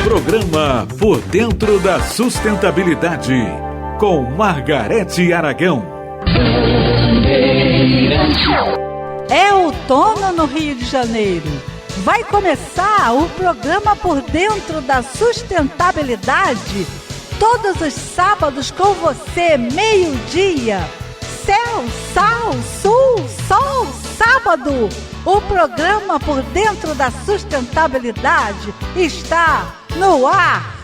Programa Por Dentro da Sustentabilidade, com Margarete Aragão. É outono no Rio de Janeiro. Vai começar o programa Por Dentro da Sustentabilidade, todos os sábados com você, meio-dia. Céu, sal, sul, sol, sábado. O programa Por Dentro da Sustentabilidade está no ar.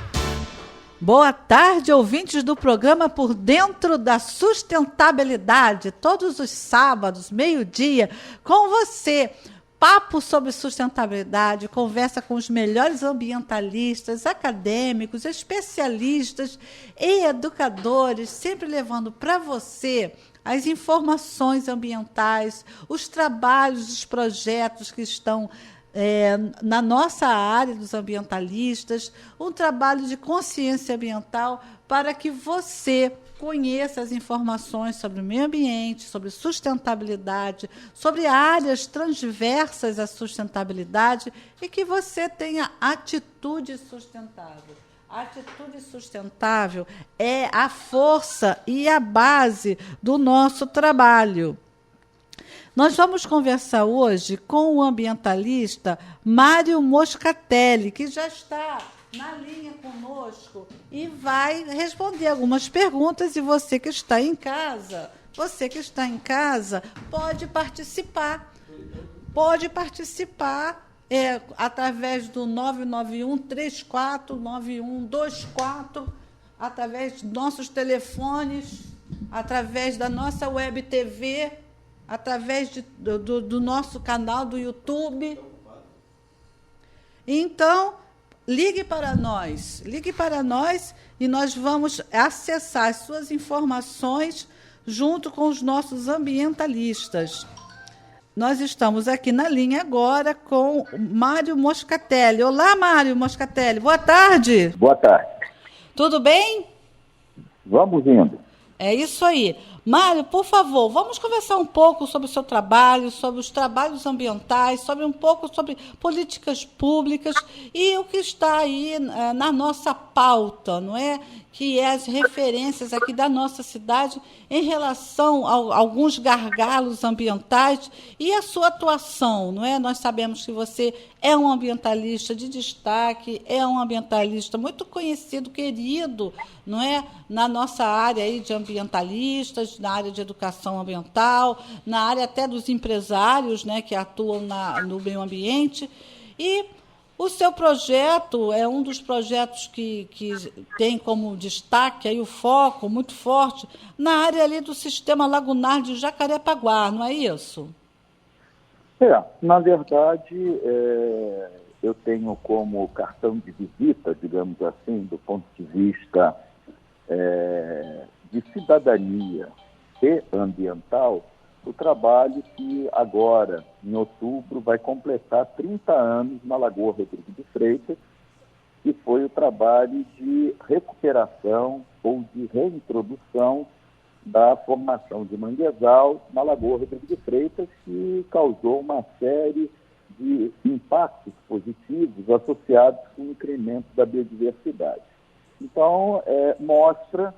Boa tarde, ouvintes do programa Por Dentro da Sustentabilidade, todos os sábados, meio-dia, com você. Papo sobre sustentabilidade, conversa com os melhores ambientalistas, acadêmicos, especialistas e educadores, sempre levando para você as informações ambientais, os trabalhos, os projetos que estão na nossa área dos ambientalistas, um trabalho de consciência ambiental para que você conheça as informações sobre o meio ambiente, sobre sustentabilidade, sobre áreas transversas à sustentabilidade e que você tenha atitude sustentável. A atitude sustentável é a força e a base do nosso trabalho. Nós vamos conversar hoje com o ambientalista Mário Moscatelli, que já está na linha conosco e vai responder algumas perguntas. E você que está em casa, pode participar. Através do 991-349124, através dos nossos telefones, através da nossa web TV, através do nosso canal do YouTube. Então, ligue para nós e nós vamos acessar as suas informações junto com os nossos ambientalistas. Nós estamos aqui na linha agora com Mário Moscatelli. Olá, Mário Moscatelli. Boa tarde. Boa tarde. Tudo bem? Vamos indo. É isso aí. Mário, por favor, vamos conversar um pouco sobre o seu trabalho, sobre os trabalhos ambientais, sobre um pouco sobre políticas públicas e o que está aí na nossa pauta, não é? Que é as referências aqui da nossa cidade em relação a alguns gargalos ambientais e a sua atuação, não é? Nós sabemos que você é um ambientalista de destaque, é um ambientalista muito conhecido, querido, não é? Na nossa área aí de ambientalistas, na área de educação ambiental, na área até dos empresários, né, que atuam no meio ambiente. E o seu projeto é um dos projetos que tem como destaque aí o foco muito forte na área ali do sistema lagunar de Jacarepaguá, não é isso? Na verdade, eu tenho como cartão de visita, digamos assim, do ponto de vista de cidadania e ambiental, o trabalho que agora, em outubro, vai completar 30 anos na Lagoa Rodrigo de Freitas, que foi o trabalho de recuperação ou de reintrodução da formação de manguezal na Lagoa Rodrigo de Freitas, que causou uma série de impactos positivos associados com o incremento da biodiversidade. Então, mostra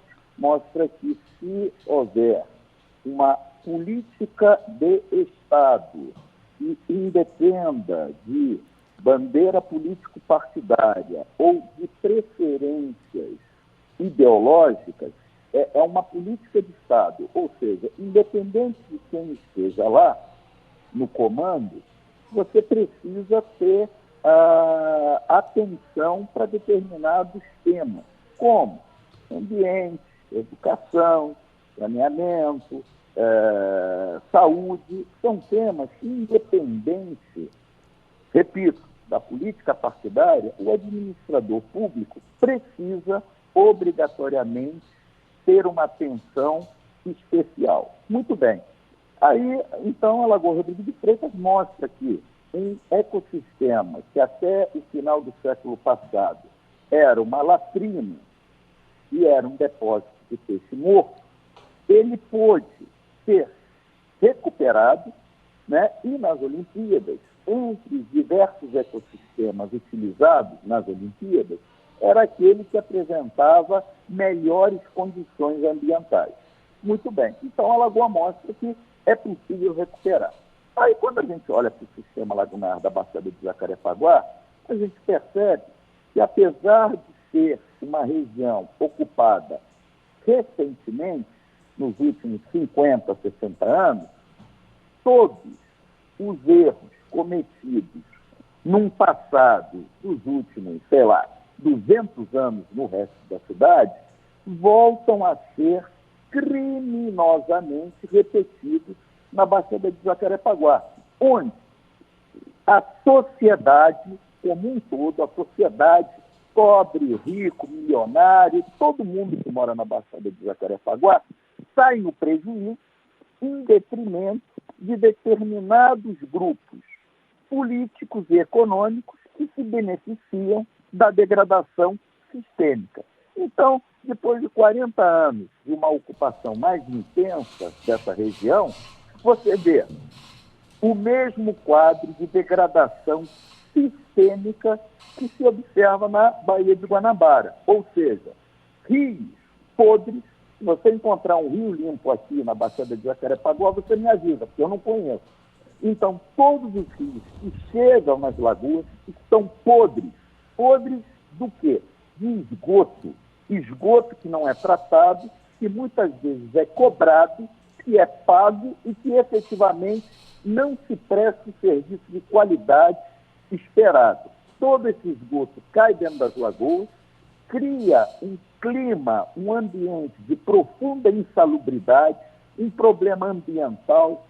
que se houver uma política de Estado que independa de bandeira político-partidária ou de preferências ideológicas, é uma política de Estado, ou seja, independente de quem esteja lá no comando, você precisa ter atenção para determinados temas, como ambiente, educação, saneamento, saúde. São temas que, independente, repito, da política partidária, o administrador público precisa obrigatoriamente ter uma atenção especial. Muito bem. Aí, então, a Lagoa Rodrigo de Freitas mostra que um ecossistema que até o final do século passado era uma latrina e era um depósito de peixe morto, ele pôde ser recuperado, né? E nas Olimpíadas entre os diversos ecossistemas utilizados nas Olimpíadas, era aquele que apresentava melhores condições ambientais. Muito bem. Então, a Lagoa mostra que é possível recuperar. Aí, quando a gente olha para o sistema lagunar da Baixada de Jacarepaguá, a gente percebe que, apesar de ser uma região ocupada recentemente, nos últimos 50, 60 anos, todos os erros cometidos num passado dos últimos, 200 anos no resto da cidade, voltam a ser criminosamente repetidos na Baixada de Jacarepaguá, onde a sociedade como um todo, a sociedade pobre, rico, milionário, todo mundo que mora na Baixada de Jacarepaguá, sai no prejuízo em detrimento de determinados grupos políticos e econômicos que se beneficiam da degradação sistêmica. Então, depois de 40 anos de uma ocupação mais intensa dessa região, você vê o mesmo quadro de degradação sistêmica que se observa na Baía de Guanabara, ou seja, rios podres. Se você encontrar um rio limpo aqui na Baixada de Jacarepaguá, você me avisa, porque eu não conheço. Então, todos os rios que chegam nas lagoas estão podres. Podres do quê? De esgoto. Esgoto que não é tratado, que muitas vezes é cobrado, que é pago e que efetivamente não se presta o serviço de qualidade esperado. Todo esse esgoto cai dentro das lagoas, cria um clima, um ambiente de profunda insalubridade, um problema ambiental,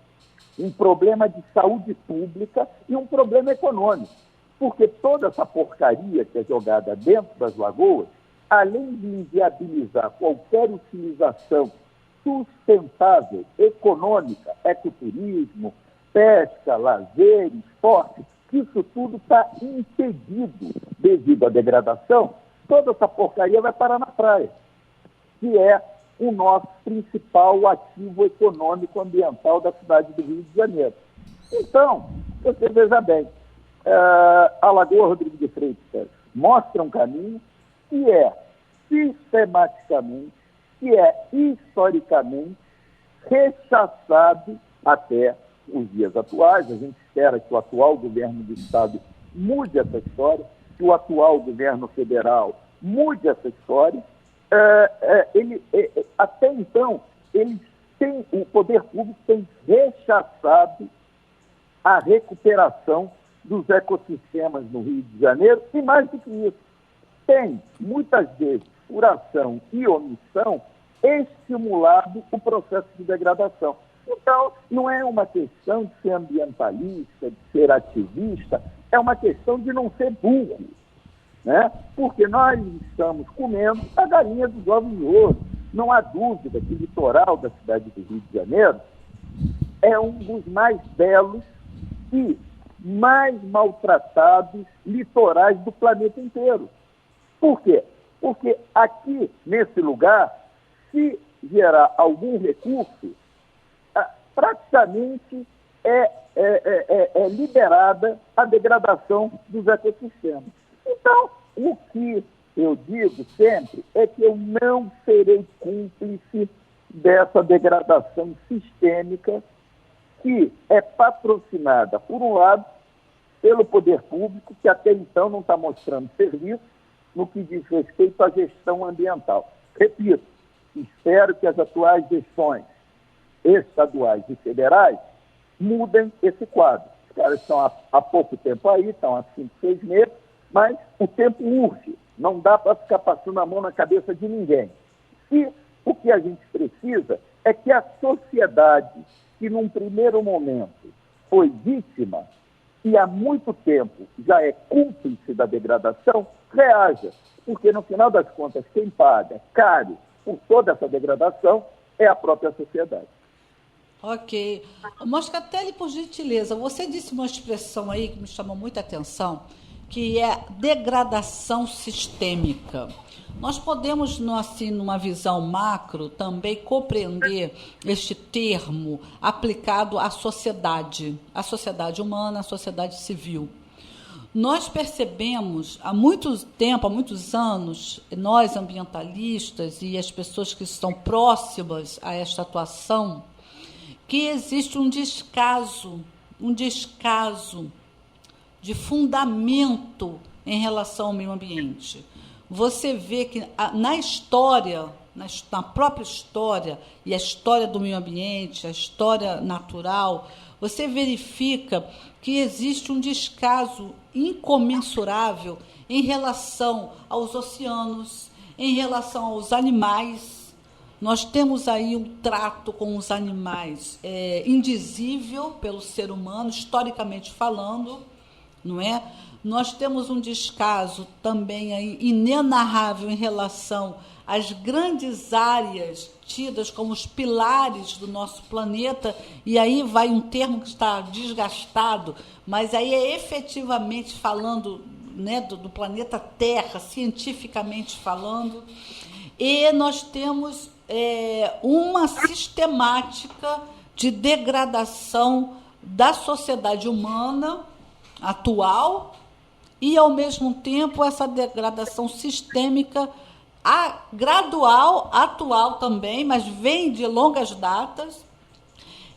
um problema de saúde pública e um problema econômico. Porque toda essa porcaria que é jogada dentro das lagoas, além de inviabilizar qualquer utilização sustentável, econômica, ecoturismo, pesca, lazer, esporte, isso tudo está impedido devido à degradação. Toda essa porcaria vai parar na praia, que é o nosso principal ativo econômico ambiental da cidade do Rio de Janeiro. Então, você veja bem, a Lagoa Rodrigo de Freitas mostra um caminho que é sistematicamente, que é historicamente rechaçado até os dias atuais. A gente espera que o atual governo do Estado mude essa história, que o atual governo federal mude essa história. Até então, o poder público tem rechaçado a recuperação dos ecossistemas no Rio de Janeiro, e mais do que isso, tem, muitas vezes, por ação e omissão, estimulado o processo de degradação. Então, não é uma questão de ser ambientalista, de ser ativista, é uma questão de não ser burro, né? Porque nós estamos comendo a galinha dos ovos de ouro. Não há dúvida que o litoral da cidade do Rio de Janeiro é um dos mais belos e mais maltratados litorais do planeta inteiro. Por quê? Porque aqui, nesse lugar, se gerar algum recurso, praticamente é liberada a degradação dos ecossistemas. Então, o que eu digo sempre é que eu não serei cúmplice dessa degradação sistêmica que é patrocinada, por um lado, pelo poder público, que até então não está mostrando serviço no que diz respeito à gestão ambiental. Repito, espero que as atuais gestões estaduais e federais mudem esse quadro. Os caras estão há pouco tempo aí, estão há 5, 6 meses, mas o tempo urge, não dá para ficar passando a mão na cabeça de ninguém. E o que a gente precisa é que a sociedade, que num primeiro momento foi vítima e há muito tempo já é cúmplice da degradação, reaja, porque no final das contas quem paga caro por toda essa degradação é a própria sociedade. Ok. Moscatelli, por gentileza, você disse uma expressão aí que me chamou muita atenção, que é degradação sistêmica. Nós podemos, assim, numa visão macro, também compreender este termo aplicado à sociedade humana, à sociedade civil. Nós percebemos há muito tempo, há muitos anos, nós ambientalistas e as pessoas que estão próximas a esta atuação, que existe um descaso de fundamento em relação ao meio ambiente. Você vê que na história, na própria história, e a história do meio ambiente, a história natural, você verifica que existe um descaso incomensurável em relação aos oceanos, em relação aos animais. Nós temos aí um trato com os animais indizível pelo ser humano, historicamente falando, não é? Nós temos um descaso também aí inenarrável em relação às grandes áreas tidas como os pilares do nosso planeta, e aí vai um termo que está desgastado, mas aí é efetivamente falando, né, do planeta Terra, cientificamente falando, e nós temos uma sistemática de degradação da sociedade humana atual e, ao mesmo tempo, essa degradação sistêmica gradual, atual também, mas vem de longas datas,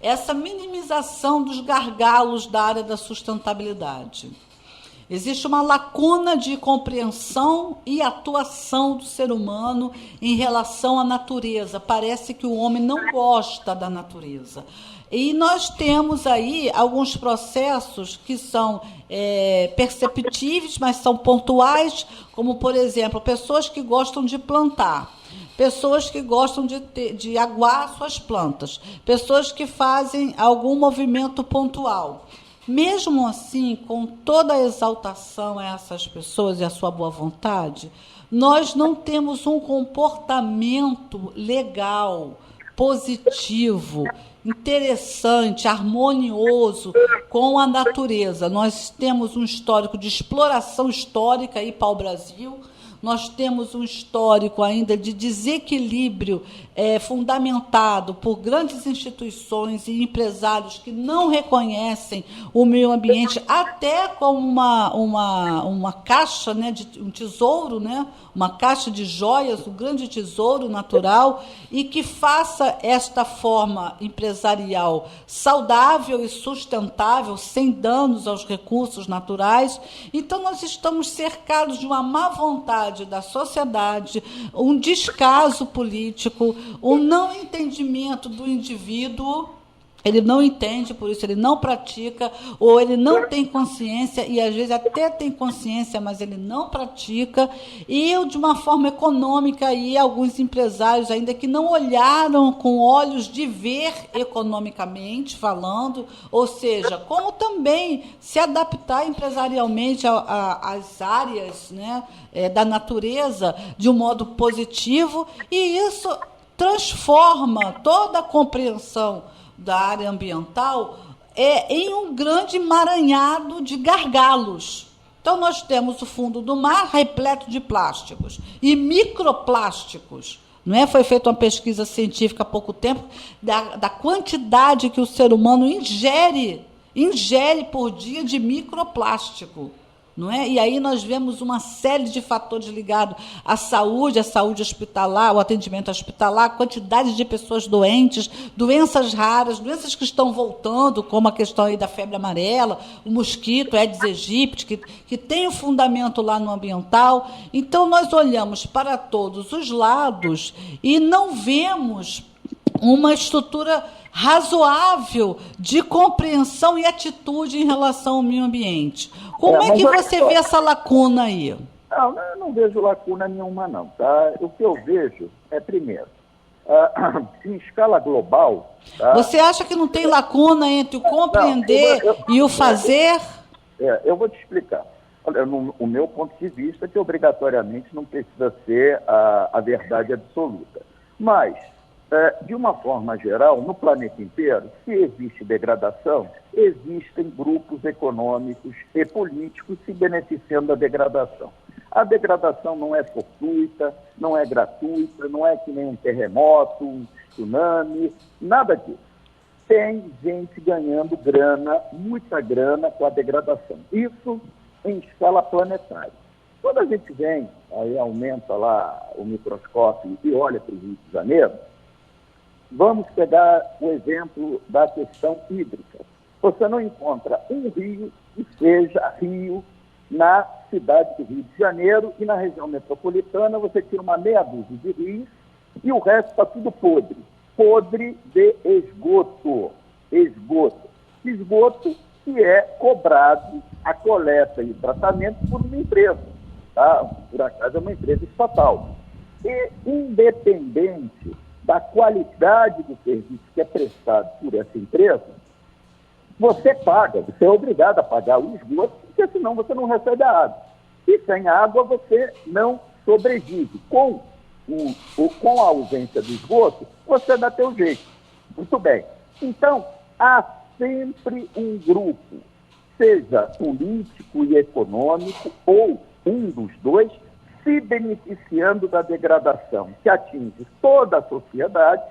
essa minimização dos gargalos da área da sustentabilidade. Existe uma lacuna de compreensão e atuação do ser humano em relação à natureza. Parece que o homem não gosta da natureza. E nós temos aí alguns processos que são perceptíveis, mas são pontuais, como, por exemplo, pessoas que gostam de plantar, pessoas que gostam de aguar suas plantas, pessoas que fazem algum movimento pontual. Mesmo assim, com toda a exaltação a essas pessoas e a sua boa vontade, nós não temos um comportamento legal, positivo, interessante, harmonioso com a natureza. Nós temos um histórico de exploração histórica aí para o Brasil, nós temos um histórico ainda de desequilíbrio fundamentado por grandes instituições e empresários que não reconhecem o meio ambiente até como uma caixa, né, de um tesouro, né, uma caixa de joias, um grande tesouro natural, e que faça esta forma empresarial saudável e sustentável, sem danos aos recursos naturais. Então, nós estamos cercados de uma má vontade da sociedade, um descaso político, um não entendimento do indivíduo. Ele não entende, por isso ele não pratica, ou ele não tem consciência, e às vezes até tem consciência, mas ele não pratica, e de uma forma econômica, aí alguns empresários ainda que não olharam com olhos de ver economicamente falando, ou seja, como também se adaptar empresarialmente às áreas, né, da natureza de um modo positivo, e isso transforma toda a compreensão da área ambiental em um grande emaranhado de gargalos. Então, nós temos o fundo do mar repleto de plásticos e microplásticos. Não é? Foi feita uma pesquisa científica há pouco tempo da quantidade que o ser humano ingere por dia de microplástico. Não é? E aí nós vemos uma série de fatores ligados à saúde hospitalar, o atendimento hospitalar, a quantidade de pessoas doentes, doenças raras, doenças que estão voltando, como a questão aí da febre amarela, o mosquito, Aedes aegypti, que tem um fundamento lá no ambiental. Então, nós olhamos para todos os lados e não vemos uma estrutura razoável de compreensão e atitude em relação ao meio ambiente. Como é que você vê essa lacuna aí? Não, eu não vejo lacuna nenhuma, não. Tá? O que eu vejo é, primeiro, em escala global... Tá? Você acha que não tem lacuna entre o compreender e o fazer? Eu vou te explicar. Olha, o meu ponto de vista é que obrigatoriamente não precisa ser a verdade absoluta. Mas de uma forma geral, no planeta inteiro, se existe degradação, existem grupos econômicos e políticos se beneficiando da degradação. A degradação não é fortuita, não é gratuita, não é que nem um terremoto, um tsunami, nada disso. Tem gente ganhando grana, muita grana com a degradação. Isso em escala planetária. Quando a gente vem, aí aumenta lá o microscópio e olha para o Rio de Janeiro, vamos pegar o exemplo da questão hídrica. Você não encontra um rio que seja rio na cidade do Rio de Janeiro e na região metropolitana você tinha uma meia dúzia de rios e o resto está tudo podre. Podre de esgoto. Esgoto que é cobrado a coleta e tratamento por uma empresa. Tá? Por acaso é uma empresa estatal. E independente da qualidade do serviço que é prestado por essa empresa, você paga, você é obrigado a pagar o esgoto, porque senão você não recebe a água. E sem água você não sobrevive. Com a ausência do esgoto, você dá teu jeito. Muito bem. Então, há sempre um grupo, seja político e econômico, ou um dos dois, se beneficiando da degradação, que atinge toda a sociedade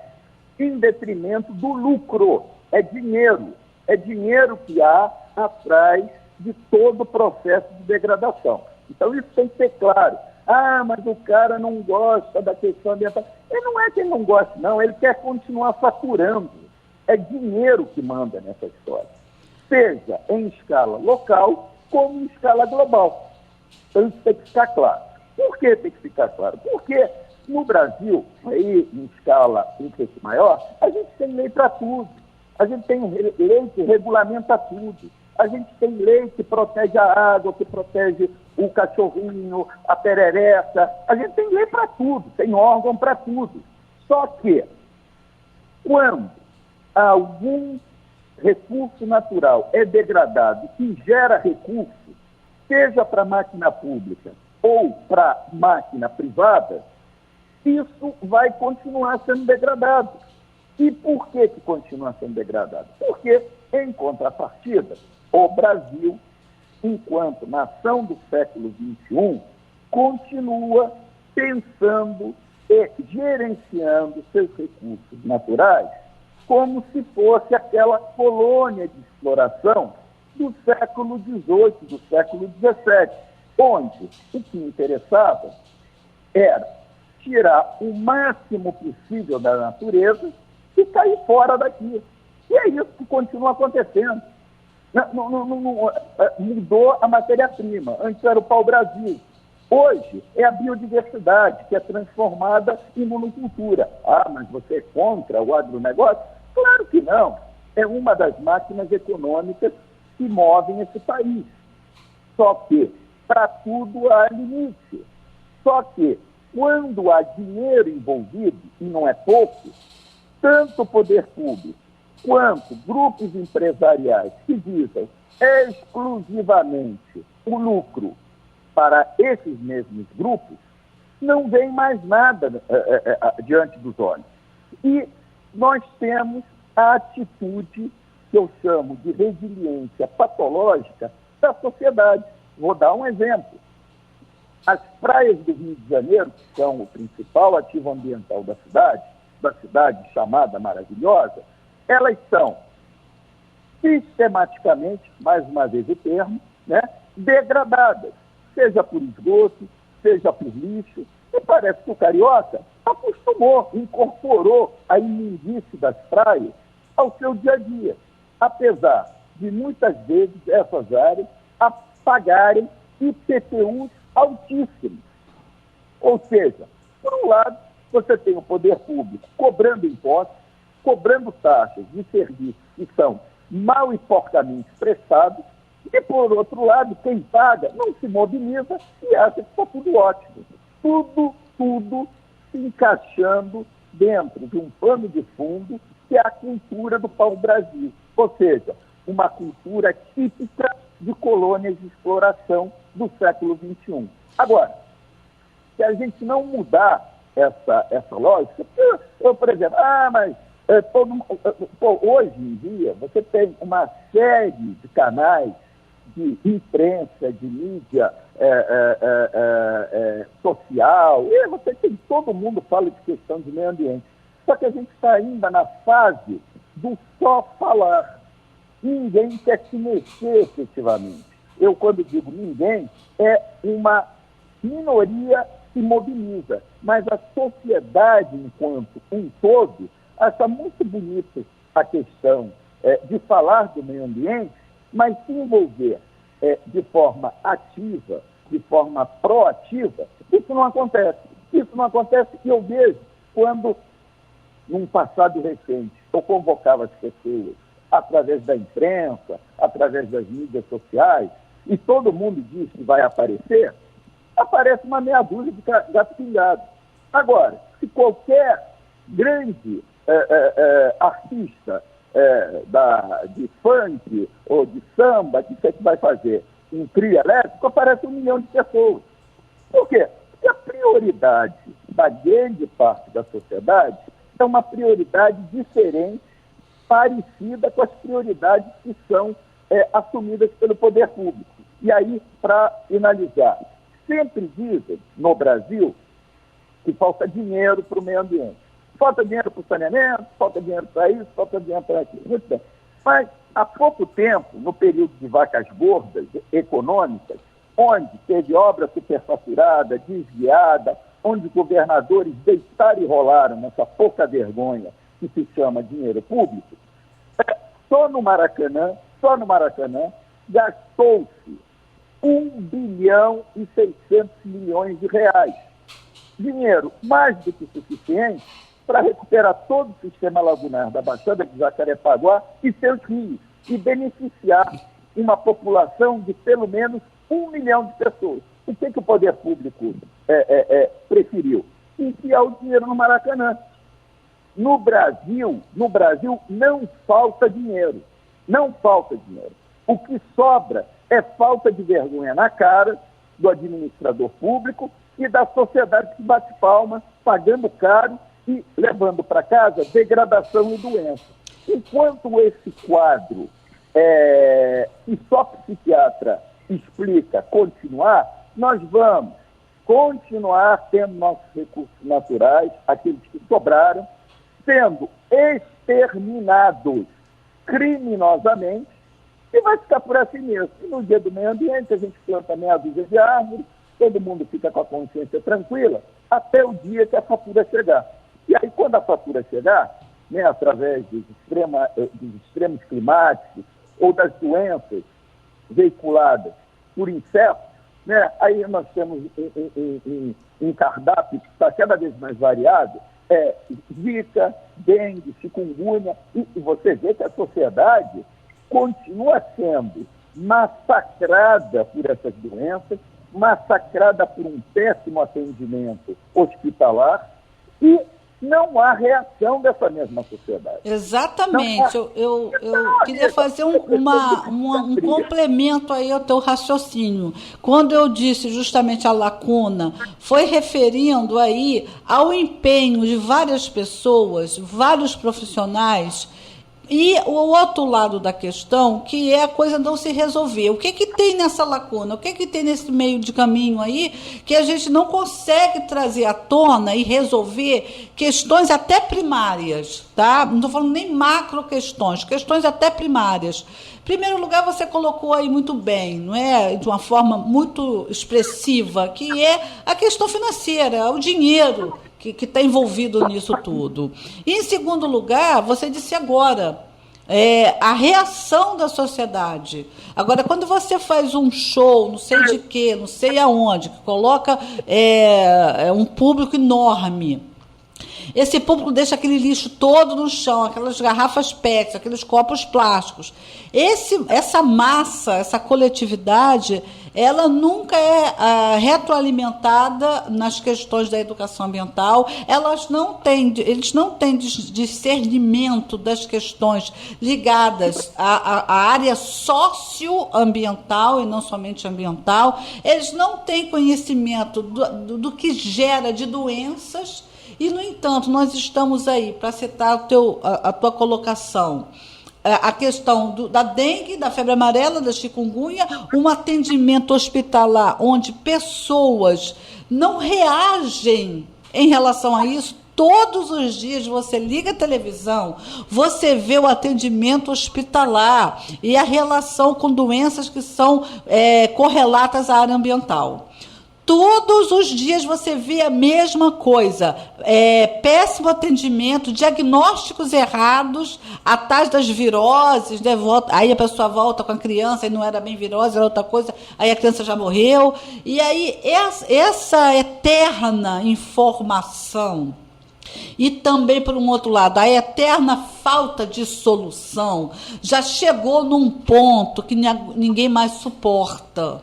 em detrimento do lucro. É dinheiro que há atrás de todo o processo de degradação. Então isso tem que ser claro. Ah, mas o cara não gosta da questão ambiental. E não é que ele não gosta, não, ele quer continuar faturando. É dinheiro que manda nessa história. Seja em escala local, como em escala global. Então isso tem que ficar claro. Por que tem que ficar claro? Porque no Brasil, aí, em escala um pouco maior, a gente tem lei para tudo. A gente tem lei que regulamenta tudo. A gente tem lei que protege a água, que protege o cachorrinho, a perereca. A gente tem lei para tudo, tem órgão para tudo. Só que, quando algum recurso natural é degradado e gera recurso, seja para a máquina pública ou para máquina privada, isso vai continuar sendo degradado. E por que continua sendo degradado? Porque, em contrapartida, o Brasil, enquanto nação do século XXI, continua pensando e gerenciando seus recursos naturais como se fosse aquela colônia de exploração do século XVIII, do século XVII, onde o que interessava era tirar o máximo possível da natureza e cair fora daqui. E é isso que continua acontecendo. Mudou a matéria-prima. Antes era o pau-brasil. Hoje é a biodiversidade que é transformada em monocultura. Ah, mas você é contra o agronegócio? Claro que não. É uma das máquinas econômicas que movem esse país. Só que, para tudo há limite. Só que, quando há dinheiro envolvido, e não é pouco, tanto o poder público quanto grupos empresariais que visam exclusivamente o lucro para esses mesmos grupos, não vem mais nada diante dos olhos. E nós temos a atitude que eu chamo de resiliência patológica da sociedade. Vou dar um exemplo. As praias do Rio de Janeiro, que são o principal ativo ambiental da cidade chamada Maravilhosa, elas são sistematicamente, mais uma vez o termo, degradadas, seja por esgoto, seja por lixo, e parece que o carioca acostumou, incorporou a imundice das praias ao seu dia a dia, apesar de muitas vezes essas áreas pagarem IPTUs altíssimos. Ou seja, por um lado, você tem o poder público cobrando impostos, cobrando taxas de serviços que são mal e porcamente prestados, e, por outro lado, quem paga não se mobiliza e acha que está tudo ótimo. Tudo se encaixando dentro de um pano de fundo que é a cultura do pau-brasil, ou seja, uma cultura típica de colônias de exploração do século XXI. Agora, se a gente não mudar essa lógica. Por exemplo, mas hoje em dia você tem uma série de canais de imprensa, de mídia social, e você tem, todo mundo fala de questão de meio ambiente. Só que a gente está ainda na fase do só falar. Ninguém quer se mexer efetivamente. Eu, quando digo ninguém, é uma minoria se mobiliza, mas a sociedade, enquanto um todo, acha muito bonita a questão de falar do meio ambiente, mas se envolver de forma ativa, de forma proativa, isso não acontece. Isso não acontece e eu vejo quando, num passado recente, eu convocava as pessoas através da imprensa, através das mídias sociais, e todo mundo diz que vai aparecer, aparece uma meia dúzia de gato pingado. Agora, se qualquer grande artista de funk ou de samba que vai fazer um trio elétrico, aparece 1 milhão de pessoas. Por quê? Porque a prioridade da grande parte da sociedade é uma prioridade diferente, parecida com as prioridades que são assumidas pelo poder público. E aí, para finalizar, sempre dizem no Brasil que falta dinheiro para o meio ambiente. Falta dinheiro para o saneamento, falta dinheiro para isso, falta dinheiro para aquilo. Muito bem. Mas, há pouco tempo, no período de vacas gordas econômicas, onde teve obra superfaturada, desviada, onde governadores deitaram e rolaram nessa pouca vergonha que se chama dinheiro público, só no Maracanã, gastou-se 1,6 bilhão. Dinheiro mais do que suficiente para recuperar todo o sistema lagunar da Baixada de Jacarepaguá e seus rios, e beneficiar uma população de pelo menos 1 milhão de pessoas. O que o poder público preferiu? Enfiar o dinheiro no Maracanã. No Brasil não falta dinheiro. Não falta dinheiro. O que sobra é falta de vergonha na cara do administrador público e da sociedade que bate palma, pagando caro e levando para casa degradação e doença. Enquanto esse quadro, que só psiquiatra explica, continuar, nós vamos continuar tendo nossos recursos naturais, aqueles que sobraram, sendo exterminados criminosamente, e vai ficar por assim mesmo. E no dia do meio ambiente, a gente planta meia dúzia de árvores, todo mundo fica com a consciência tranquila, até o dia que a fatura chegar. E aí, quando a fatura chegar, né, através dos extremos climáticos ou das doenças veiculadas por insetos, né, aí nós temos um cardápio que está cada vez mais variado, zika, dengue, chikungunya, e você vê que a sociedade continua sendo massacrada por essas doenças, massacrada por um péssimo atendimento hospitalar, e não há reação dessa mesma sociedade. Exatamente. Eu queria fazer um complemento aí ao teu raciocínio. Quando eu disse justamente a lacuna, foi referindo aí ao empenho de várias pessoas, vários profissionais, e o outro lado da questão, que é a coisa não se resolver. O que tem nessa lacuna? O que tem nesse meio de caminho aí que a gente não consegue trazer à tona e resolver questões até primárias, tá? Não estou falando nem macro questões até primárias. Em primeiro lugar, você colocou aí muito bem, não é? De uma forma muito expressiva, que é a questão financeira, o dinheiro que está envolvido nisso tudo. E, em segundo lugar, você disse agora, a reação da sociedade. Agora, quando você faz um show, não sei de quê, não sei aonde, que coloca um público enorme, esse público deixa aquele lixo todo no chão, aquelas garrafas PET, aqueles copos plásticos. Essa massa, essa coletividade, ela nunca é retroalimentada nas questões da educação ambiental, eles não têm discernimento das questões ligadas à área socioambiental e não somente ambiental, eles não têm conhecimento do que gera de doenças E, no entanto, nós estamos aí, para citar a tua colocação, a questão da dengue, da febre amarela, da chikungunya, um atendimento hospitalar onde pessoas não reagem em relação a isso. Todos os dias você liga a televisão, você vê o atendimento hospitalar e a relação com doenças que são correlatas à área ambiental. Todos os dias você vê a mesma coisa, péssimo atendimento, diagnósticos errados, atrás das viroses, né? Aí a pessoa volta com a criança e não era bem virose, era outra coisa, aí a criança já morreu. E aí essa eterna informação e também, por um outro lado, a eterna falta de solução já chegou num ponto que ninguém mais suporta.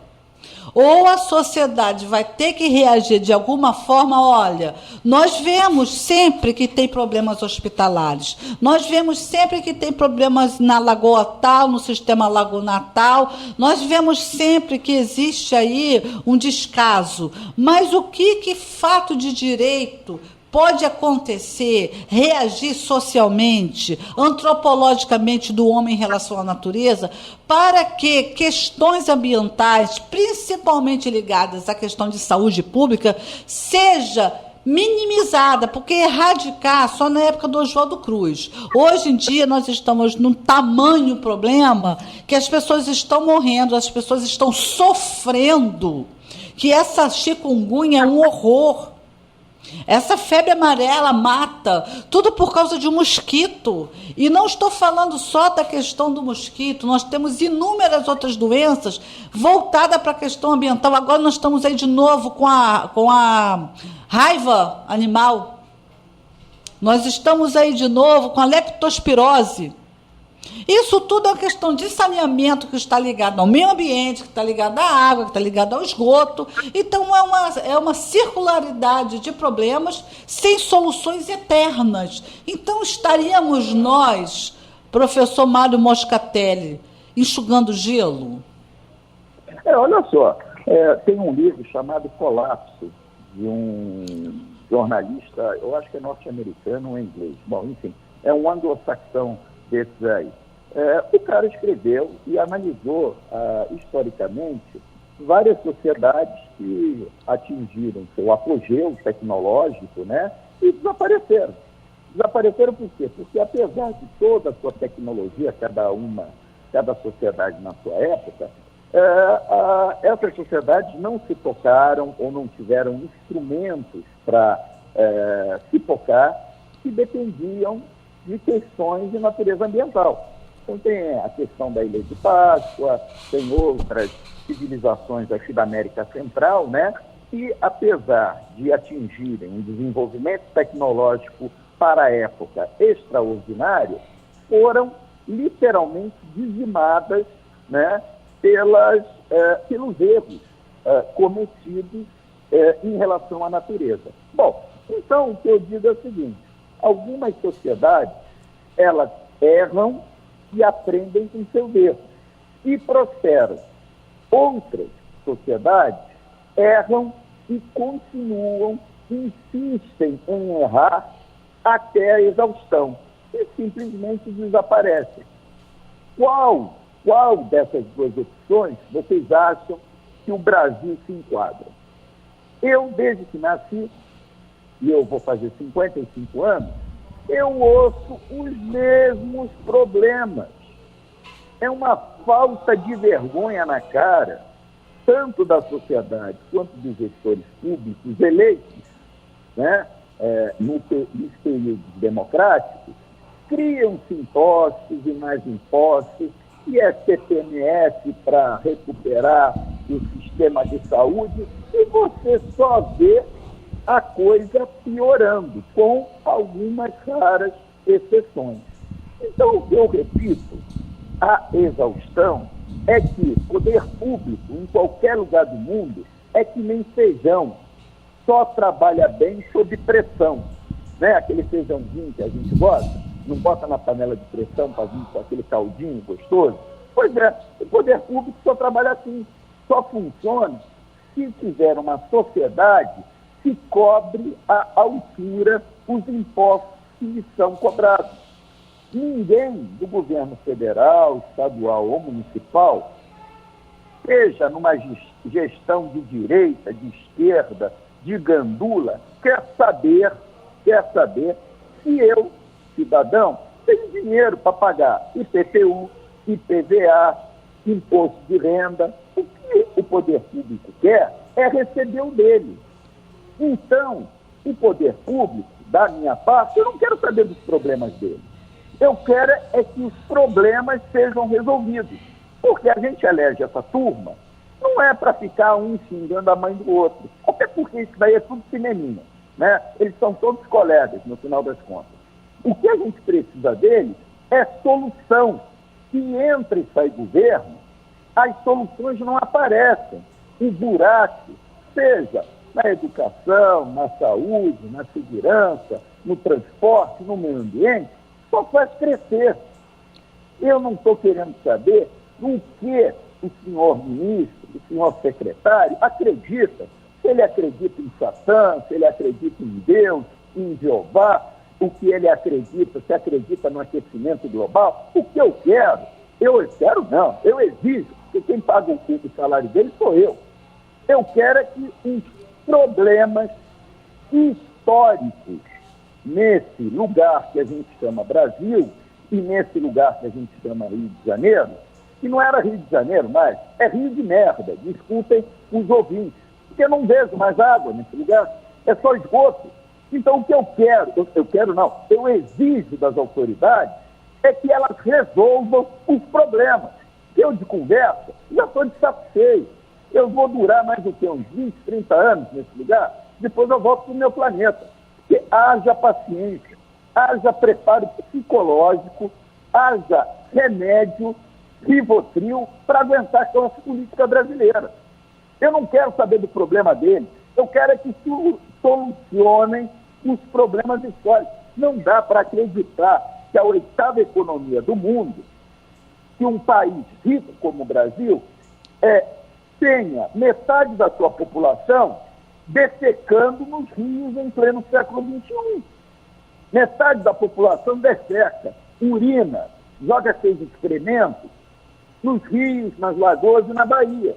Ou a sociedade vai ter que reagir de alguma forma. Olha, nós vemos sempre que tem problemas hospitalares, nós vemos sempre que tem problemas na Lagoa Tal, no sistema lagunar tal, nós vemos sempre que existe aí um descaso. Mas o que fato de direito pode acontecer, reagir socialmente, antropologicamente do homem em relação à natureza, para que questões ambientais, principalmente ligadas à questão de saúde pública, seja minimizada, porque erradicar só na época do Oswaldo Cruz. Hoje em dia nós estamos num tamanho problema que as pessoas estão morrendo, as pessoas estão sofrendo, que essa chikungunya é um horror. Essa febre amarela mata, tudo por causa de um mosquito. E não estou falando só da questão do mosquito, nós temos inúmeras outras doenças voltadas para a questão ambiental. Agora nós estamos aí de novo com a raiva animal. Nós estamos aí de novo com a leptospirose. Isso tudo é uma questão de saneamento que está ligado ao meio ambiente, que está ligado à água, que está ligado ao esgoto. Então, é uma circularidade de problemas sem soluções eternas. Então, estaríamos nós, professor Mário Moscatelli, enxugando gelo? Olha só, tem um livro chamado Colapso, de um jornalista, eu acho que é norte-americano ou inglês. Bom, enfim, é um anglo-saxão desses aí. O cara escreveu e analisou historicamente várias sociedades que atingiram seu apogeu tecnológico, né, e desapareceram. Desapareceram por quê? Porque apesar de toda a sua tecnologia, cada sociedade na sua época, essas sociedades não se tocaram ou não tiveram instrumentos para se tocar, que dependiam de questões de natureza ambiental. Então tem a questão da Ilha de Páscoa, tem outras civilizações aqui da América Central, né? E apesar de atingirem um desenvolvimento tecnológico para a época extraordinário, foram literalmente dizimadas, né, pelos erros cometidos em relação à natureza. Bom, então o que eu digo é o seguinte: algumas sociedades, elas erram e aprendem com seus erros e prosperam. Outras sociedades erram e continuam, insistem em errar até a exaustão e simplesmente desaparecem. Qual dessas duas opções vocês acham que o Brasil se enquadra? Eu, desde que nasci, e eu vou fazer 55 anos, eu ouço os mesmos problemas. É uma falta de vergonha na cara, tanto da sociedade quanto dos gestores públicos eleitos, né, nos períodos democráticos. Criam-se impostos e mais impostos, e é CPMF para recuperar o sistema de saúde, e você só vê a coisa piorando, com algumas raras exceções. Então, eu repito, a exaustão é que poder público, em qualquer lugar do mundo, é que nem feijão, só trabalha bem sob pressão. Né? Aquele feijãozinho que a gente gosta, não bota na panela de pressão para vir com aquele caldinho gostoso. Pois é, o poder público só trabalha assim, só funciona se tiver uma sociedade que cobre à altura os impostos que lhe são cobrados. Ninguém do governo federal, estadual ou municipal, seja numa gestão de direita, de esquerda, de gandula, quer saber se eu, cidadão, tenho dinheiro para pagar IPTU, IPVA, imposto de renda. O que o poder público quer é receber o dele. Então, o poder público, da minha parte, eu não quero saber dos problemas dele. Eu quero é que os problemas sejam resolvidos. Porque a gente elege essa turma, não é para ficar um xingando a mãe do outro. Até porque isso daí é tudo cineminha, né? Eles são todos colegas, no final das contas. O que a gente precisa deles é solução. E entra e sai governo, as soluções não aparecem. O buraco, seja na educação, na saúde, na segurança, no transporte, no meio ambiente, só faz crescer. Eu não estou querendo saber o que o senhor ministro, o senhor secretário acredita. Se ele acredita em Satã, se ele acredita em Deus, em Jeová, o que ele acredita, se acredita no aquecimento global. O que eu quero eu exijo, porque quem paga o salário dele sou eu. Eu quero é que os problemas históricos nesse lugar que a gente chama Brasil e nesse lugar que a gente chama Rio de Janeiro, que não era Rio de Janeiro mais, é Rio de merda, desculpem os ouvintes, porque eu não vejo mais água nesse lugar, é só esgoto. Então o que eu exijo das autoridades é que elas resolvam os problemas. Eu de conversa já estou de saco cheio. Eu vou durar mais do que uns 20, 30 anos nesse lugar, depois eu volto para o meu planeta. Porque haja paciência, haja preparo psicológico, haja remédio, Rivotril, para aguentar a classe política brasileira. Eu não quero saber do problema deles, eu quero é que solucionem os problemas históricos. Não dá para acreditar que a 8ª economia do mundo, que um país rico como o Brasil, tenha metade da sua população defecando nos rios em pleno século XXI. Metade da população defeca, urina, joga seus excrementos nos rios, nas lagoas e na Bahia.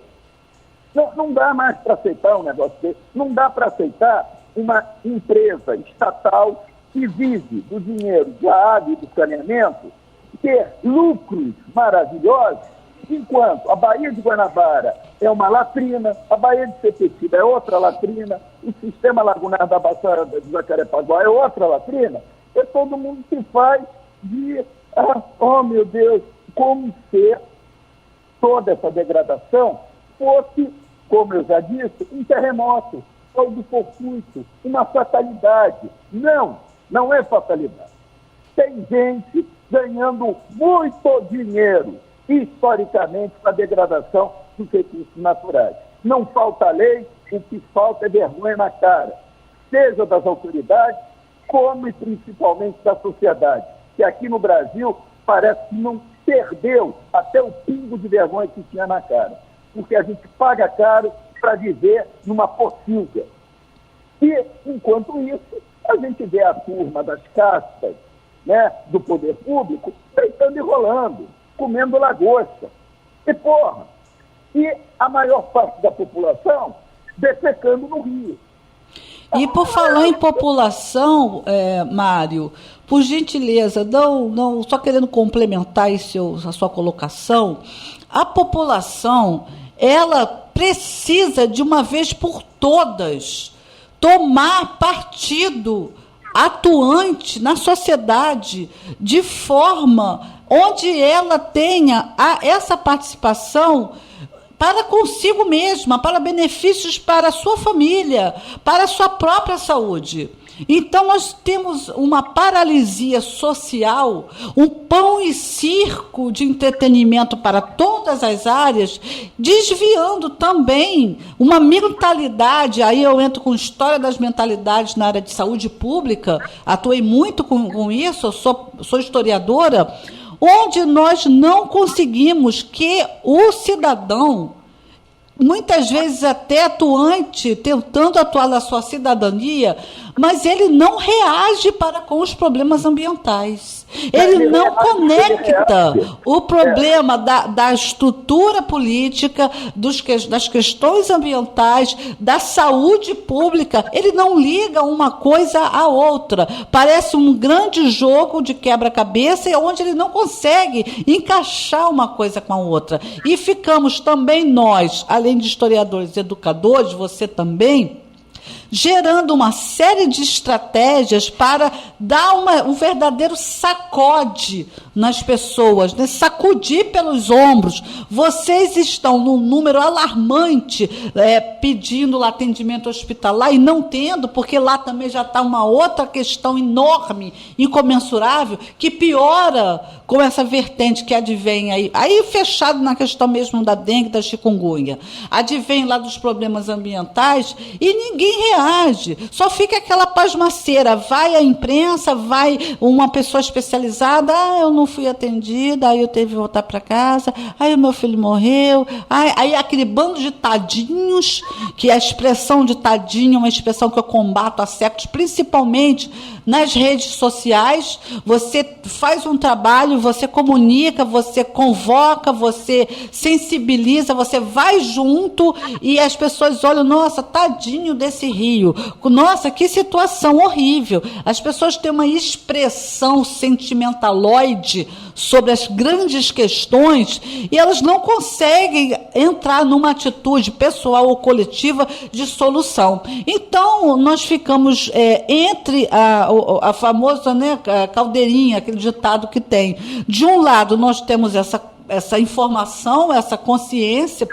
Não dá mais para aceitar um negócio desse. Não dá para aceitar uma empresa estatal que vive do dinheiro da água e do saneamento ter lucros maravilhosos, enquanto a Baía de Guanabara é uma latrina, a Baía de Sepetiba é outra latrina, o sistema lagunar da Baixada de Jacarepaguá é outra latrina, e todo mundo se faz de, meu Deus, como se toda essa degradação fosse, como eu já disse, um terremoto, algo fortuito, uma fatalidade. Não é fatalidade. Tem gente ganhando muito dinheiro, historicamente, com a degradação dos recursos naturais. Não falta lei, o que falta é vergonha na cara, seja das autoridades, como e principalmente da sociedade, que aqui no Brasil parece que não perdeu até o pingo de vergonha que tinha na cara, porque a gente paga caro para viver numa pocilga. E, enquanto isso, a gente vê a turma das castas, né, do poder público deitando e rolando, comendo lagosta. E a maior parte da população defecando no rio. E por falar em população, Mário, por gentileza, não só querendo complementar a sua colocação, a população, ela precisa, de uma vez por todas, tomar partido atuante na sociedade, de forma onde ela tenha essa participação para consigo mesma, para benefícios para a sua família, para a sua própria saúde. Então, nós temos uma paralisia social, um pão e circo de entretenimento para todas as áreas, desviando também uma mentalidade, aí eu entro com história das mentalidades na área de saúde pública, atuei muito com isso, eu sou historiadora, onde nós não conseguimos que o cidadão muitas vezes até atuante, tentando atuar na sua cidadania, mas ele não reage para com os problemas ambientais. Ele não conecta o problema da estrutura política, das questões ambientais, da saúde pública. Ele não liga uma coisa à outra. Parece um grande jogo de quebra-cabeça, onde ele não consegue encaixar uma coisa com a outra. E ficamos também nós, além de historiadores e educadores, você também, gerando uma série de estratégias para dar um verdadeiro sacode nas pessoas, né? Sacudir pelos ombros. Vocês estão num número alarmante pedindo lá atendimento hospitalar e não tendo, porque lá também já está uma outra questão enorme, incomensurável, que piora com essa vertente que advém aí fechado na questão mesmo da dengue, da chikungunya. Advém lá dos problemas ambientais e ninguém reage. Só fica aquela pasmaceira. Vai a imprensa, vai uma pessoa especializada, eu não fui atendida, aí eu teve que voltar para casa, aí o meu filho morreu, aí aquele bando de tadinhos, que a expressão de tadinho é uma expressão que eu combato há séculos, principalmente nas redes sociais. Você faz um trabalho, você comunica, você convoca, você sensibiliza, você vai junto e as pessoas olham, nossa, tadinho desse rio, nossa, que situação horrível. As pessoas têm uma expressão sentimentaloide sobre as grandes questões e elas não conseguem entrar numa atitude pessoal ou coletiva de solução. Então, nós ficamos entre a famosa, né, caldeirinha, aquele ditado que tem. De um lado, nós temos essa informação, essa consciência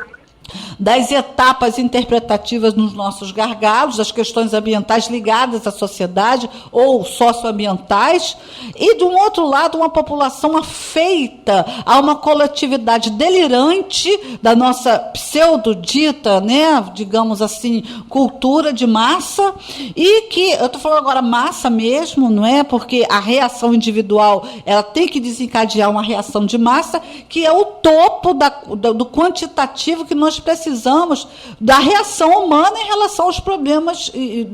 das etapas interpretativas nos nossos gargalos, das questões ambientais ligadas à sociedade ou socioambientais, e, de um outro lado, uma população afeita a uma coletividade delirante da nossa pseudodita, né, digamos assim, cultura de massa, e que, eu estou falando agora massa mesmo, não é? Porque a reação individual, ela tem que desencadear uma reação de massa, que é o topo do quantitativo que nós precisamos da reação humana em relação aos problemas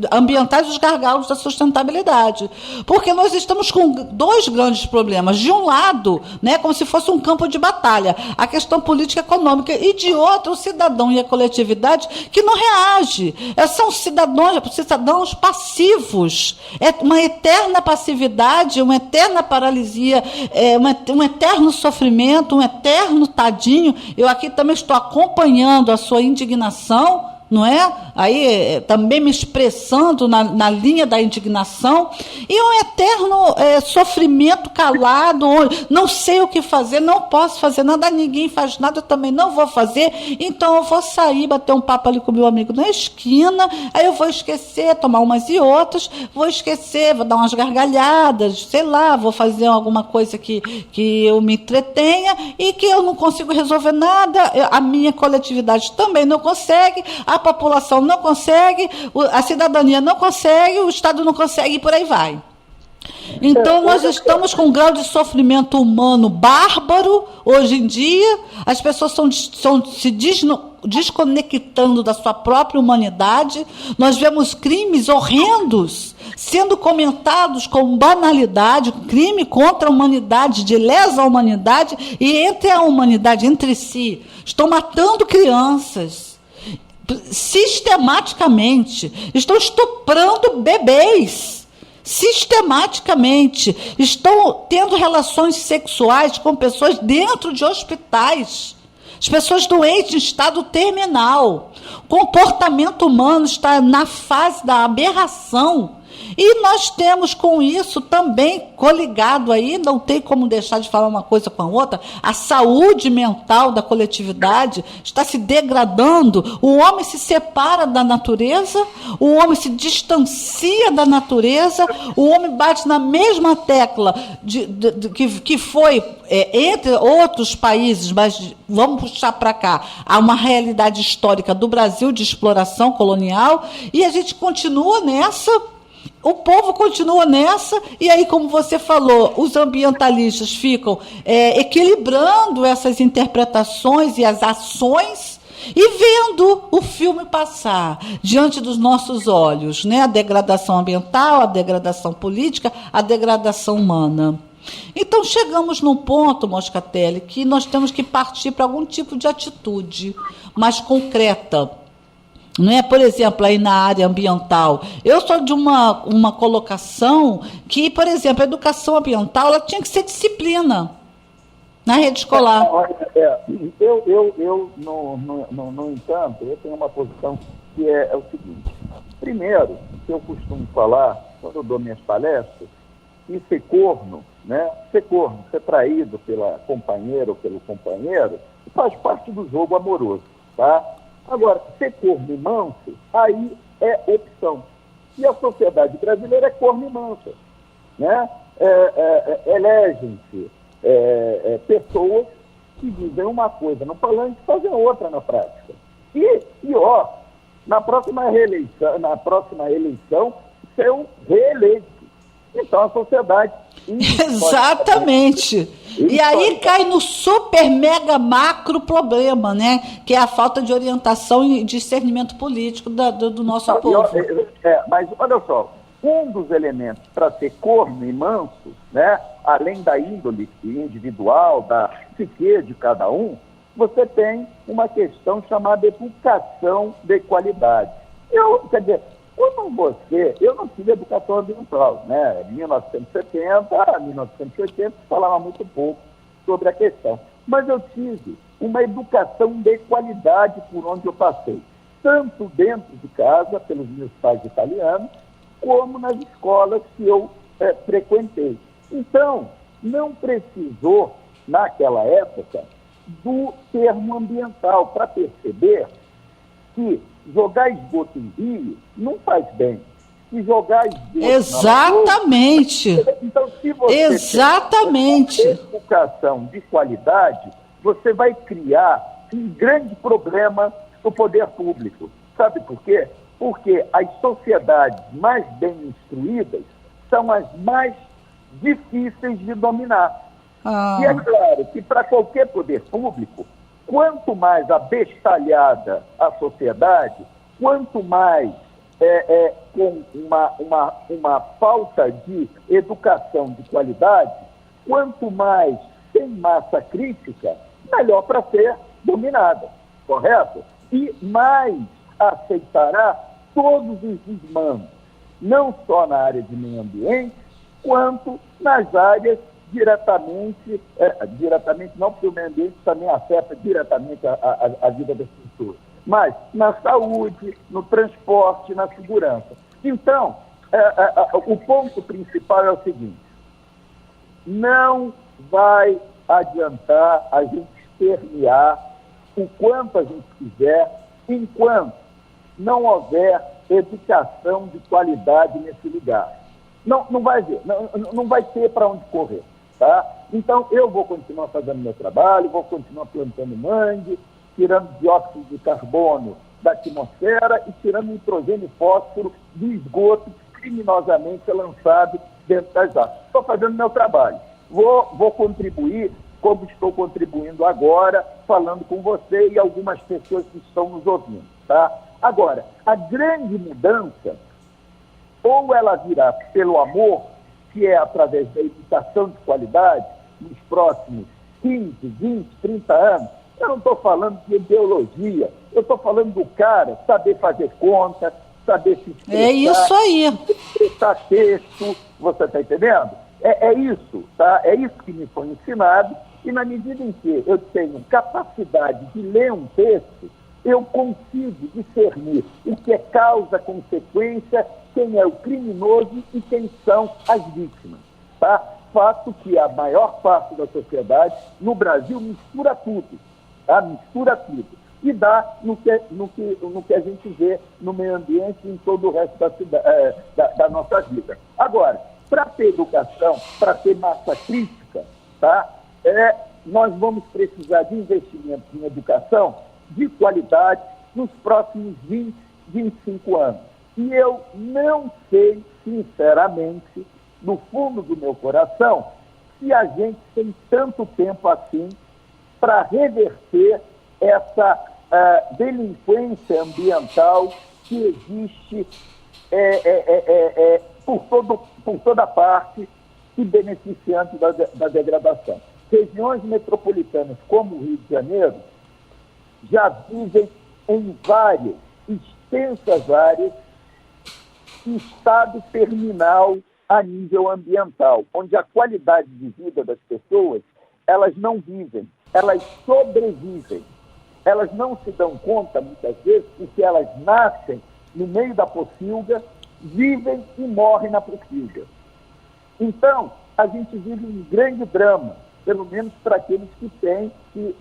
ambientais, os gargalos da sustentabilidade. Porque nós estamos com dois grandes problemas. De um lado, né, como se fosse um campo de batalha, a questão política e econômica, e de outro, o cidadão e a coletividade que não reage. São cidadãos passivos. É uma eterna passividade, uma eterna paralisia, um eterno sofrimento, um eterno tadinho. Eu aqui também estou acompanhando a sua indignação, não é? Aí também me expressando na linha da indignação, e um eterno sofrimento calado, não sei o que fazer, não posso fazer nada, ninguém faz nada, eu também não vou fazer, então eu vou sair, bater um papo ali com meu amigo na esquina, aí eu vou esquecer, tomar umas e outras, vou esquecer, vou dar umas gargalhadas, sei lá, vou fazer alguma coisa que eu me entretenha e que eu não consigo resolver nada, a minha coletividade também não consegue, a população não consegue, a cidadania não consegue, o Estado não consegue e por aí vai. Então, nós estamos com um grau de sofrimento humano bárbaro hoje em dia, as pessoas estão se desconectando da sua própria humanidade, nós vemos crimes horrendos sendo comentados com banalidade, crime contra a humanidade, de lesa humanidade, e entre a humanidade, entre si, estão matando crianças, sistematicamente, estão estuprando bebês, sistematicamente, estão tendo relações sexuais com pessoas dentro de hospitais, as pessoas doentes em estado terminal, o comportamento humano está na fase da aberração. E nós temos com isso também coligado aí, não tem como deixar de falar uma coisa com a outra, a saúde mental da coletividade está se degradando, o homem se separa da natureza, o homem se distancia da natureza, o homem bate na mesma tecla que foi entre outros países, mas vamos puxar para cá, há uma realidade histórica do Brasil de exploração colonial, e a gente continua nessa. O povo continua nessa, e aí, como você falou, os ambientalistas ficam equilibrando essas interpretações e as ações, E vendo o filme passar diante dos nossos olhos, né? A degradação ambiental, a degradação política, a degradação humana. Então chegamos num ponto, Moscatelli, que nós temos que partir para algum tipo de atitude mais concreta. Não é? Por exemplo, aí na área ambiental, eu sou de uma colocação que, por exemplo, a educação ambiental ela tinha que ser disciplina na rede escolar. Eu no entanto, eu tenho uma posição que é o seguinte. Primeiro, que eu costumo falar, quando eu dou minhas palestras, que ser corno, né? Ser corno, ser traído pela companheira ou pelo companheiro, faz parte do jogo amoroso, tá? Agora, ser corno e manso, aí é opção. E a sociedade brasileira é corno e mansa, né? Elegem-se pessoas que dizem uma coisa no falante e fazem outra na prática. E, pior, na próxima eleição, serão reeleitos. Então, a sociedade... Exatamente. E aí cai no super, mega, macro problema, né? Que é a falta de orientação e discernimento político do nosso povo. Mas, olha só, um dos elementos para ser corno e manso, né? Além da índole individual, da psique de cada um, você tem uma questão chamada educação de qualidade. Quer dizer, eu não tive educação ambiental, né? Em 1970, 1980, se falava muito pouco sobre a questão. Mas eu tive uma educação de qualidade por onde eu passei, tanto dentro de casa, pelos meus pais italianos, como nas escolas que eu frequentei. Então, não precisou, naquela época, do termo ambiental para perceber que jogar esgoto em rio não faz bem. E jogar esgoto exatamente. Na rua, então, se você exatamente. tem educação de qualidade, você vai criar um grande problema no poder público. Sabe por quê? Porque as sociedades mais bem instruídas são as mais difíceis de dominar. E é claro que para qualquer poder público, quanto mais abestalhada a sociedade, quanto mais com uma falta de educação de qualidade, quanto mais sem massa crítica, melhor para ser dominada, correto? E mais aceitará todos os desmandos, não só na área de meio ambiente, quanto nas áreas diretamente não, porque o meio ambiente também afeta diretamente a vida das pessoas, mas na saúde, no transporte, na segurança. Então, o ponto principal é o seguinte: não vai adiantar a gente espernear o quanto a gente quiser, enquanto não houver educação de qualidade nesse lugar. Não vai haver, não vai ter para onde correr. Tá? Então, eu vou continuar fazendo meu trabalho, vou continuar plantando mangue, tirando dióxido de carbono da atmosfera e tirando nitrogênio e fósforo do esgoto que criminosamente é lançado dentro das águas. Estou fazendo meu trabalho. Vou contribuir, como estou contribuindo agora, falando com você e algumas pessoas que estão nos ouvindo. Tá? Agora, a grande mudança, ou ela virá pelo amor, que é através da educação de qualidade, nos próximos 15, 20, 30 anos. Eu não estou falando de ideologia, eu estou falando do cara saber fazer conta, saber se expressar. É isso aí. Expressar texto, você está entendendo? É isso, tá? É isso que me foi ensinado, e na medida em que eu tenho capacidade de ler um texto, eu consigo discernir o que é causa, consequência, quem é o criminoso e quem são as vítimas. Tá? Fato que a maior parte da sociedade no Brasil mistura tudo. Tá? Mistura tudo. E dá no que a gente vê no meio ambiente e em todo o resto da nossa vida. Agora, para ter educação, para ter massa crítica, tá? Nós vamos precisar de investimentos em educação de qualidade nos próximos 20, 25 anos. E eu não sei, sinceramente, no fundo do meu coração, se a gente tem tanto tempo assim para reverter essa delinquência ambiental que existe por toda parte e beneficiante da degradação. Regiões metropolitanas como o Rio de Janeiro já vivem em extensas áreas, em estado terminal a nível ambiental, onde a qualidade de vida das pessoas, elas não vivem, elas sobrevivem. Elas não se dão conta, muitas vezes, porque elas nascem no meio da pocilga, vivem e morrem na pocilga. Então, a gente vive um grande drama, pelo menos para aqueles que têm, que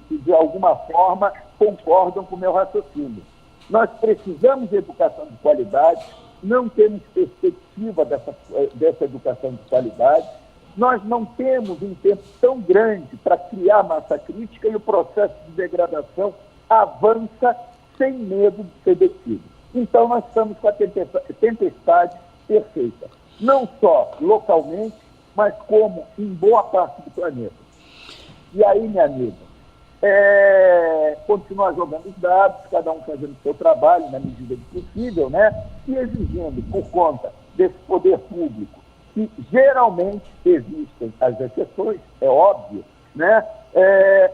de alguma forma concordam com o meu raciocínio. Nós precisamos de educação de qualidade, não temos perspectiva dessa educação de qualidade, nós não temos um tempo tão grande para criar massa crítica e o processo de degradação avança sem medo de ser detido. Então, nós estamos com a tempestade perfeita, não só localmente, mas como em boa parte do planeta. E aí, minha amiga, continuar jogando os dados, cada um fazendo o seu trabalho na medida do possível, né? E exigindo, por conta desse poder público, que geralmente existem as exceções, é óbvio, né?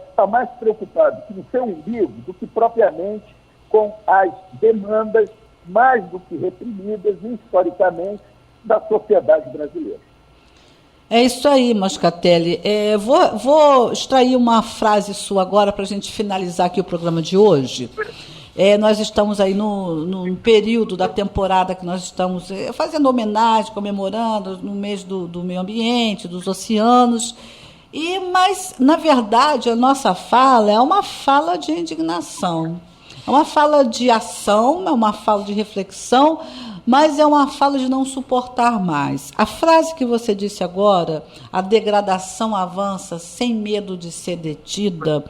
Está mais preocupado com o seu umbigo do que propriamente com as demandas mais do que reprimidas historicamente da sociedade brasileira. É isso aí, Moscatelli. Vou extrair uma frase sua agora para a gente finalizar aqui o programa de hoje. Nós estamos aí no período da temporada que nós estamos fazendo homenagem, comemorando no mês do meio ambiente, dos oceanos. Mas, na verdade, a nossa fala é uma fala de indignação. É uma fala de ação, é uma fala de reflexão, mas é uma fala de não suportar mais. A frase que você disse agora, a degradação avança sem medo de ser detida,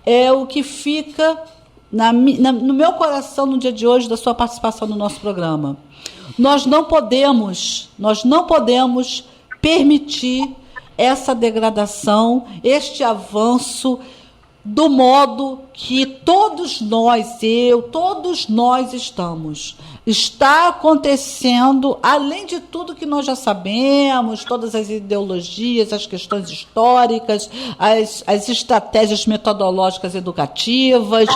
é o que fica no meu coração no dia de hoje da sua participação no nosso programa. Nós não podemos permitir essa degradação, este avanço, do modo que todos nós estamos. Está acontecendo, além de tudo que nós já sabemos, todas as ideologias, as questões históricas, as estratégias metodológicas educativas,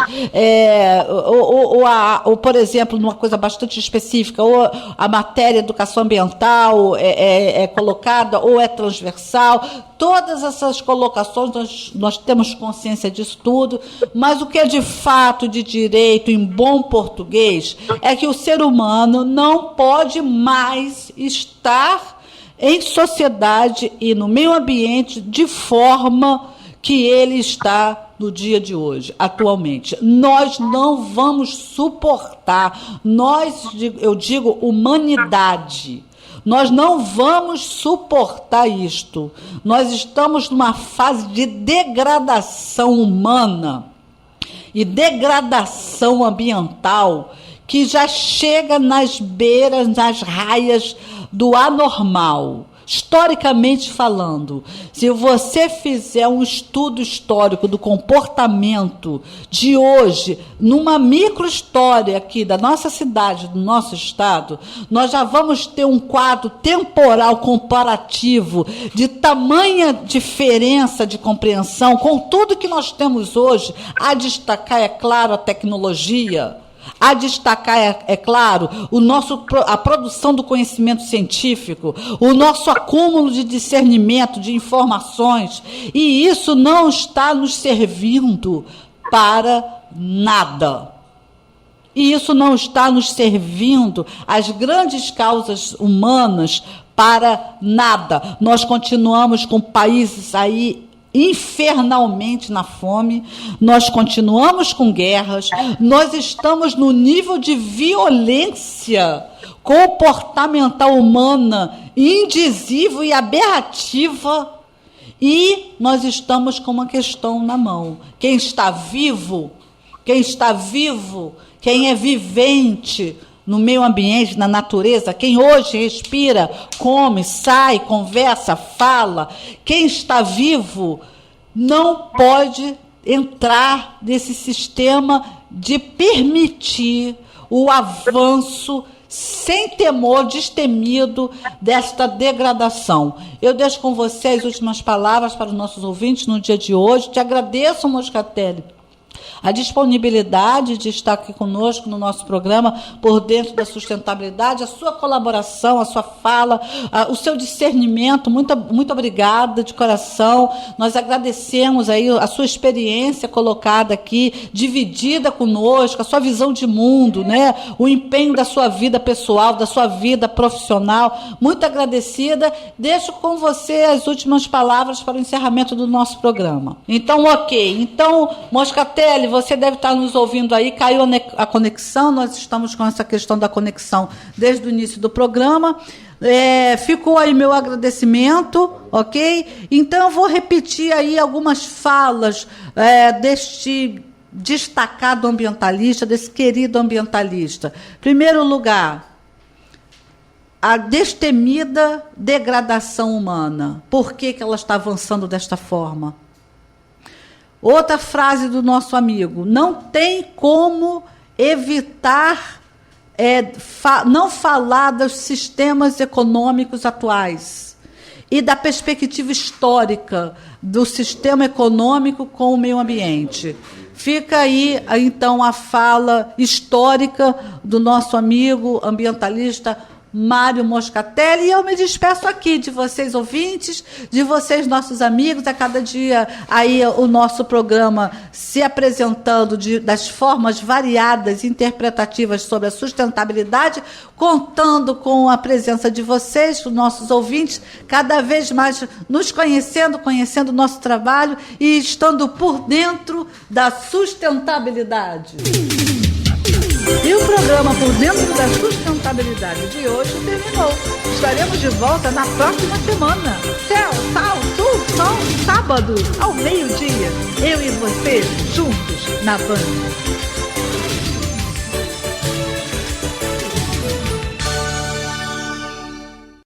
por exemplo, numa coisa bastante específica, ou a matéria educação ambiental é colocada, ou é transversal. Todas essas colocações, nós temos consciência disso tudo, mas o que é de fato de direito, em bom português, é que o ser humano não pode mais estar em sociedade e no meio ambiente de forma que ele está no dia de hoje, atualmente. Nós não vamos suportar, eu digo humanidade, nós não vamos suportar isto. Nós estamos numa fase de degradação humana e degradação ambiental que já chega nas beiras, nas raias do anormal. Historicamente falando, se você fizer um estudo histórico do comportamento de hoje, numa microhistória aqui da nossa cidade, do nosso estado, nós já vamos ter um quadro temporal comparativo de tamanha diferença de compreensão com tudo que nós temos hoje, a destacar, é claro, a tecnologia. A destacar, é claro, a produção do conhecimento científico, o nosso acúmulo de discernimento, de informações, e isso não está nos servindo para nada. E isso não está nos servindo, as grandes causas humanas, para nada. Nós continuamos com países aí infernalmente na fome, nós continuamos com guerras, nós estamos no nível de violência comportamental humana indizível e aberrativa, e nós estamos com uma questão na mão. Quem está vivo, quem é vivente no meio ambiente, na natureza, quem hoje respira, come, sai, conversa, fala, quem está vivo não pode entrar nesse sistema de permitir o avanço sem temor destemido desta degradação. Eu deixo com você as últimas palavras para os nossos ouvintes no dia de hoje. Te agradeço, Moscatelli, a disponibilidade de estar aqui conosco no nosso programa Por Dentro da Sustentabilidade, a sua colaboração, a sua fala, o seu discernimento. Muito obrigada de coração. Nós agradecemos aí a sua experiência colocada aqui, dividida conosco, a sua visão de mundo, né? O empenho da sua vida pessoal, da sua vida profissional. Muito agradecida. Deixo com você as últimas palavras para o encerramento do nosso programa. Então, ok. Então, Moscatelli, você deve estar nos ouvindo aí, caiu a conexão, nós estamos com essa questão da conexão desde o início do programa. Ficou aí meu agradecimento, ok? Então eu vou repetir aí algumas falas deste destacado ambientalista, desse querido ambientalista. Em primeiro lugar, a destemida degradação humana. Por que ela está avançando desta forma? Outra frase do nosso amigo: não tem como evitar não falar dos sistemas econômicos atuais e da perspectiva histórica do sistema econômico com o meio ambiente. Fica aí, então, a fala histórica do nosso amigo ambientalista Mário Moscatelli, e eu me despeço aqui de vocês, ouvintes, de vocês, nossos amigos, a cada dia aí o nosso programa se apresentando das formas variadas e interpretativas sobre a sustentabilidade, contando com a presença de vocês, os nossos ouvintes, cada vez mais nos conhecendo o nosso trabalho e estando por dentro da sustentabilidade. E o programa Por Dentro da Sustentabilidade de hoje terminou. Estaremos de volta na próxima semana. Céu, sal, sul, sol, sábado, ao meio-dia. Eu e você, juntos, na Band.